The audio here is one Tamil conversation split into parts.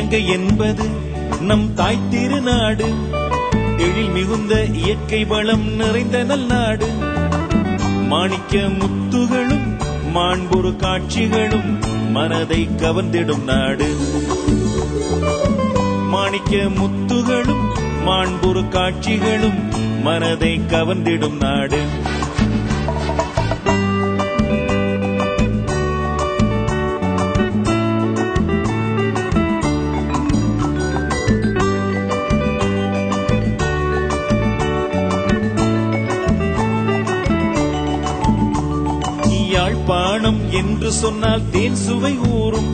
இலங்கை என்பது நம் தாய் திருநாடு, எழில் மிகுந்த இயற்கை வளம் நிறைந்த நல்நாடு. மாணிக்க முத்துகளும் மாண்புறு காட்சிகளும் மனதை கவர்ந்திடும் நாடு. மாணிக்க முத்துகளும் மாண்புறு காட்சிகளும் மனதை கவர்ந்திடும் நாடு. யாழ்ப்பாணம் என்று சொன்னால் தேன் சுவை ஊறும்,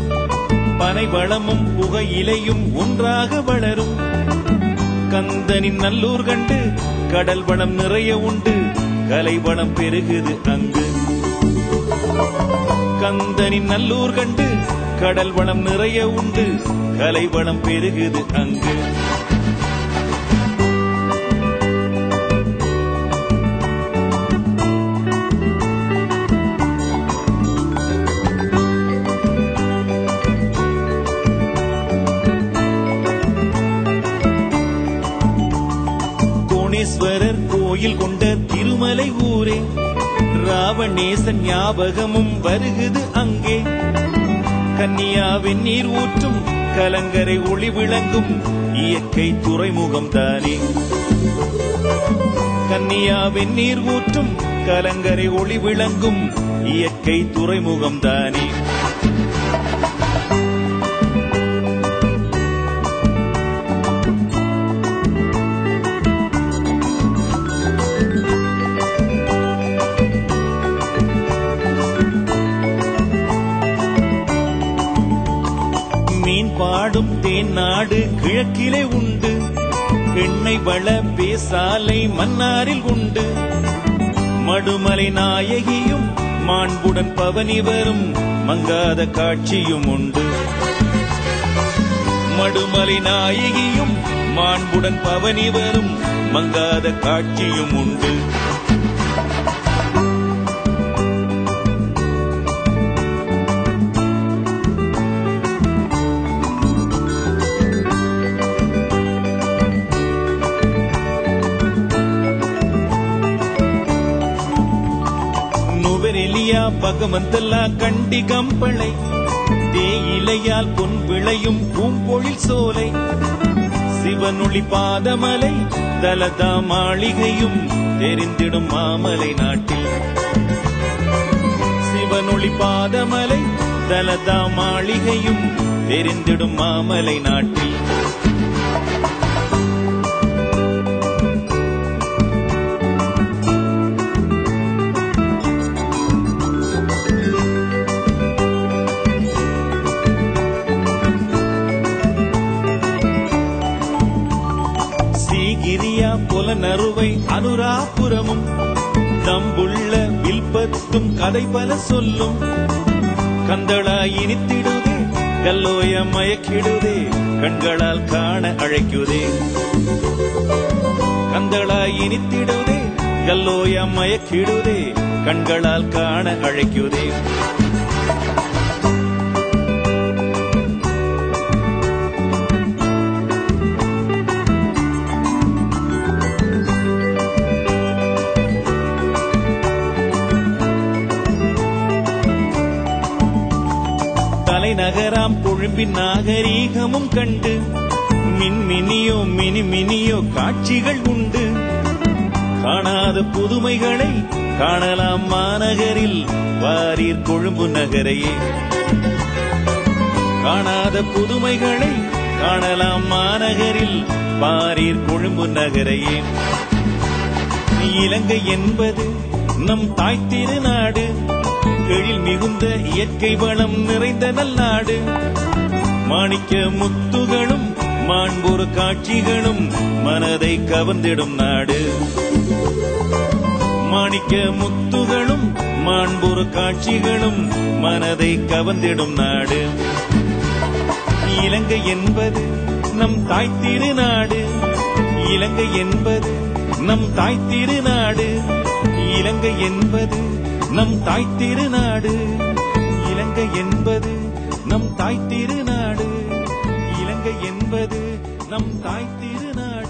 பனை வளமும் புகையிலையும் ஒன்றாக வளரும். கந்தனின் நல்லூர் கண்டு கடல் வளம் நிறைய உண்டு, கலை வளம் பெருகுது அங்கு. கந்தனின் நல்லூர் கண்டு கடல் வளம் நிறைய உண்டு, கலை வளம் பெருகுது அங்கு. கோணேஸ்வரர் கோயில் கொண்ட திருமலை ஊரே, ராவணேசன் ஞாபகமும் வருகுது அங்கே. கன்னியாவின் நீர் ஊற்றும் கலங்கரை ஒளி விளங்கும் இயற்கை துறைமுகம் தானே. கன்னியாவின் நீர் ஊற்றும் கலங்கரை ஒளி விளங்கும் இயற்கை துறைமுகம் தானே. பாடும் தேன் நாடு கிழக்கிலே உண்டு, எண்ணெய் வள பேசாலை மன்னாரில் உண்டு. மடுமலை நாயகியும் மாண்புடன் பவனி வரும் மங்காத காட்சியும் உண்டு. மடுமலை நாயகியும் மாண்புடன் பவனி வரும் மங்காத காட்சியும் உண்டு. பகவந்தல்லா கண்டி கம்பளை, தேயிலையால் பொன் விளையும் பூம்பொழில் சோலை. சிவனொளி பாதமலை தலதா மாளிகையும் தெரிந்திடும் மாமலை நாட்டில். சிவனொளி பாதமலை தலதா மாளிகையும் தெரிந்திடும் மாமலை நாட்டில். நறுவை அனுராபுரமும் தம்புள்ள வில்பத்தும் கதை பல சொல்லும். கந்தளாய் இனித்திடுதே கல்லோய மயக்கிடுதே, கண்களால் காண அழைக்குதே. கந்தளாய் இனித்திடுதே கல்லோய மயக்கிடுதே, கண்களால் காண அழைக்குதே. நகராம் கொழும்பின் நாகரீகமும் கண்டு, மின்மினியோ மினிமினியோ காட்சிகள் உண்டு. காணாத புதுமைகளை காணலாம் மாநகரில், வாரீர் கொழும்பு நகரையே. காணாத புதுமைகளை காணலாம் மாநகரில், வாரீர் கொழும்பு நகரையே. இலங்கை என்பது நம் தாய் திருநாடு, எழில் மிகுந்த இயற்கை வளம் நிறைந்த நல்நாடு. மாணிக்க முத்துகளும் மாண்புறு காட்சிகளும் மனதை கவர்ந்திடும் நாடு. மாணிக்க முத்துகளும் மாண்புறு காட்சிகளும் மனதை கவர்ந்திடும் நாடு. இலங்கை என்பது நம் தாய் திருநாடு, இலங்கை என்பது நம் தாய் திருநாடு. இலங்கை என்பது நம் தாய் திருநாடு, இலங்கை என்பது நம் தாய் திருநாடு. இலங்கை பண்டிகை என்பது நம் தாய் திருநாள்.